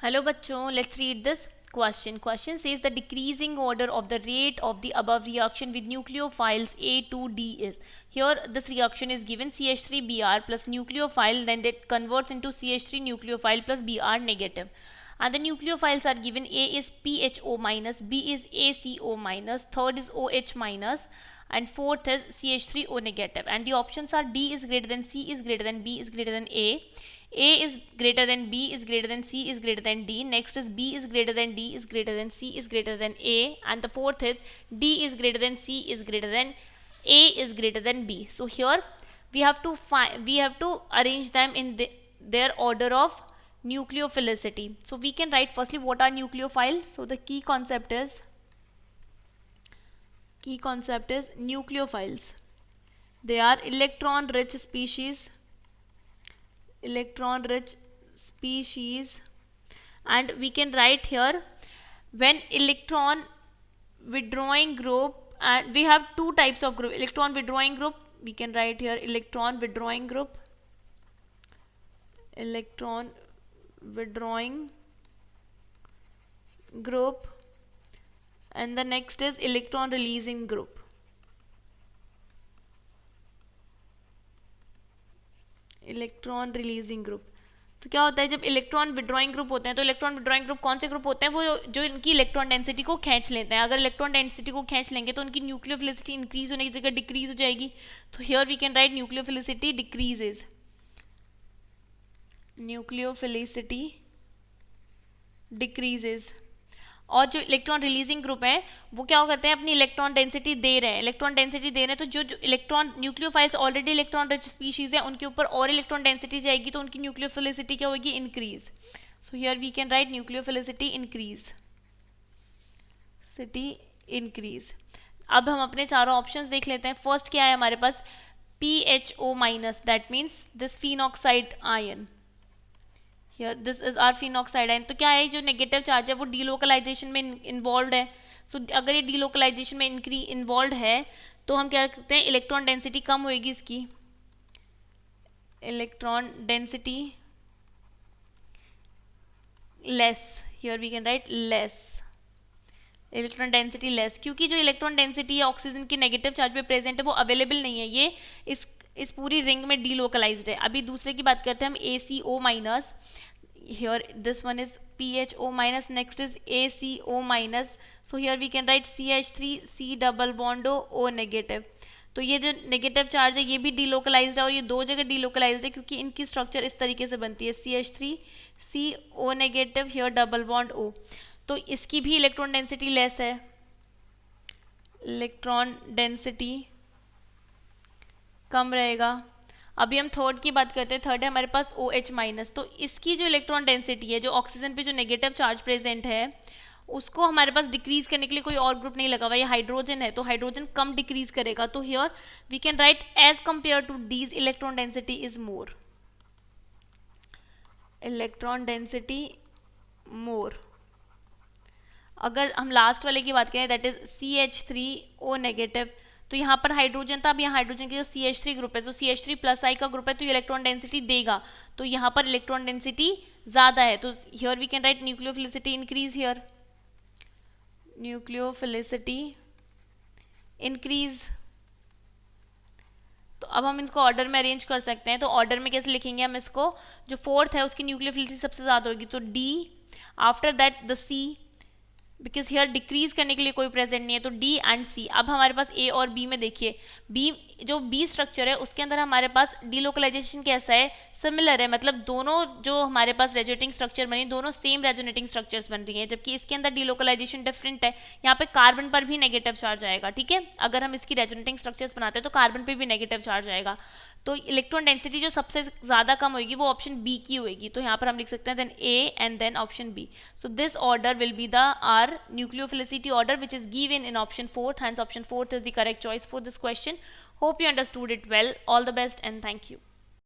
Hello bachcho, let's read this question. Question says the decreasing order of the rate of the above reaction with nucleophiles A to D is. Here this reaction is given CH3Br plus nucleophile, then it converts into CH3 nucleophile plus Br negative. And the nucleophiles are given. A is PHO minus, B is ACO minus, third is OH minus, and fourth is CH3O negative. And the options are D is greater than, C is greater than, B is greater than A is greater than, B is greater than, C is greater than D. Next is B is greater than, D is greater than, C is greater than A. And the fourth is D is greater than, C is greater than, A is greater than B. So here we have to arrange them in their order of nucleophilicity. So we can write firstly what are nucleophiles. So the key concept is nucleophiles. They are electron rich species, and we can write here when electron withdrawing group, and we have two types of group. Electron withdrawing group, we can write here electron withdrawing group, and the next is electron releasing group. तो क्या होता है जब electron withdrawing group होते हैं, तो electron withdrawing group कौन से ग्रुप होते हैं? वो जो इनकी इलेक्ट्रॉन डेंसिटी को खींच लेते हैं. अगर इलेक्ट्रॉन डेंसिटी को खींच लेंगे तो उनकी न्यूक्लियोफिलिसिटी इंक्रीज होने की जगह डिक्रीज हो जाएगी. तो here we can write nucleophilicity decreases. और जो इलेक्ट्रॉन रिलीजिंग ग्रुप है वो क्या करते हैं? अपनी इलेक्ट्रॉन डेंसिटी दे रहे हैं. तो जो electron nucleophiles already electron rich species है, उनके ऊपर और इलेक्ट्रॉन डेंसिटी जाएगी तो उनकी न्यूक्लियोफिलिसिटी क्या होगी? Increase. So here we can write nucleophilicity increase. अब हम अपने चारों ऑप्शंस देख लेते हैं. फर्स्ट क्या है हमारे पास? PHO minus, that means this phenoxide ion. Here this is our phenoxide ion. तो क्या है? जो नेगेटिव चार्ज है वो डीलोकलाइजेशन में इन्वॉल्व है. सो अगर ये डीलोकलाइजेशन में इन्वॉल्व है तो हम क्या करते हैं? इलेक्ट्रॉन डेंसिटी कम होएगी इसकी. Electron density less. Here we can write less. Electron density less, क्योंकि जो इलेक्ट्रॉन डेंसिटी है ऑक्सीजन की नेगेटिव चार्ज पे प्रेजेंट है वो अवेलेबल नहीं है. ये इस पूरी रिंग में डीलोकलाइज्ड है. अभी दूसरे की बात करते हैं हम. ACO minus. Here this one is PHO minus, next is ACO minus. So here we can write CH3 C double bond O negative. तो ये जो नेगेटिव चार्ज है ये भी डीलोकलाइज्ड है, और ये दो जगह डीलोकलाइज्ड है क्योंकि इनकी स्ट्रक्चर इस तरीके से बनती है. CH3 C O negative, here double bond O. तो इसकी भी इलेक्ट्रॉन डेंसिटी लेस है. इलेक्ट्रॉन डेंसिटी कम रहेगा. अभी हम थर्ड की बात करते हैं. थर्ड है हमारे पास OH माइनस. तो इसकी जो इलेक्ट्रॉन डेंसिटी है, जो ऑक्सीजन पे जो नेगेटिव चार्ज प्रेजेंट है, उसको हमारे पास डिक्रीज करने के लिए कोई और ग्रुप नहीं लगा हुआ. ये हाइड्रोजन है तो हाइड्रोजन कम डिक्रीज करेगा. तो here we can write as compare to these electron density is more. Electron density more. अगर हम लास्ट वाले की बात करें दैट इज CH3O नेगेटिव, तो यहाँ पर हाइड्रोजन था. अब यहाँ हाइड्रोजन की जो CH3 ग्रुप है, तो CH3 प्लस आई का ग्रुप है, तो ये इलेक्ट्रॉन डेंसिटी देगा. तो यहाँ पर इलेक्ट्रॉन डेंसिटी ज़्यादा है. तो here we can write nucleophilicity increase. Here nucleophilicity increase. तो अब हम इसको ऑर्डर में अरेंज कर सकते हैं. तो ऑर्डर में कैसे लिखेंगे हम इसको? जो फोर्थ है उसकी न्यूक्लियोफिलिसिटी सबसे ज़्यादा होगी, तो D. After that the C, because here decrease करने के लिए कोई प्रेजेंट नहीं है, तो D एंड C. अब हमारे पास A और B में देखिए, जो B स्ट्रक्चर है उसके अंदर हमारे पास डीलोकलाइजेशन कैसा है? सिमिलर है. मतलब दोनों जो हमारे पास रेजोनेटिंग स्ट्रक्चर बनी, दोनों सेम रेजोनेटिंग स्ट्रक्चर्स बन रही हैं, जबकि इसके अंदर डीलोकलाइजेशन डिफरेंट है. यहाँ पे कार्बन पर भी नेगेटिव चार्ज आएगा. ठीक है, अगर हम इसकी रेजोनेटिंग स्ट्रक्चर्स बनाते हैं तो कार्बन पे भी नेगेटिव चार्ज आएगा. तो इलेक्ट्रॉन डेंसिटी जो सबसे ज़्यादा कम होगी वो ऑप्शन B की होगी. तो यहाँ पर हम लिख सकते हैं then A and then option B. So this order will be the are nucleophilicity order which is given in option 4th. Hence option 4th is the correct choice for this question. Hope you understood it well. All the best and thank you.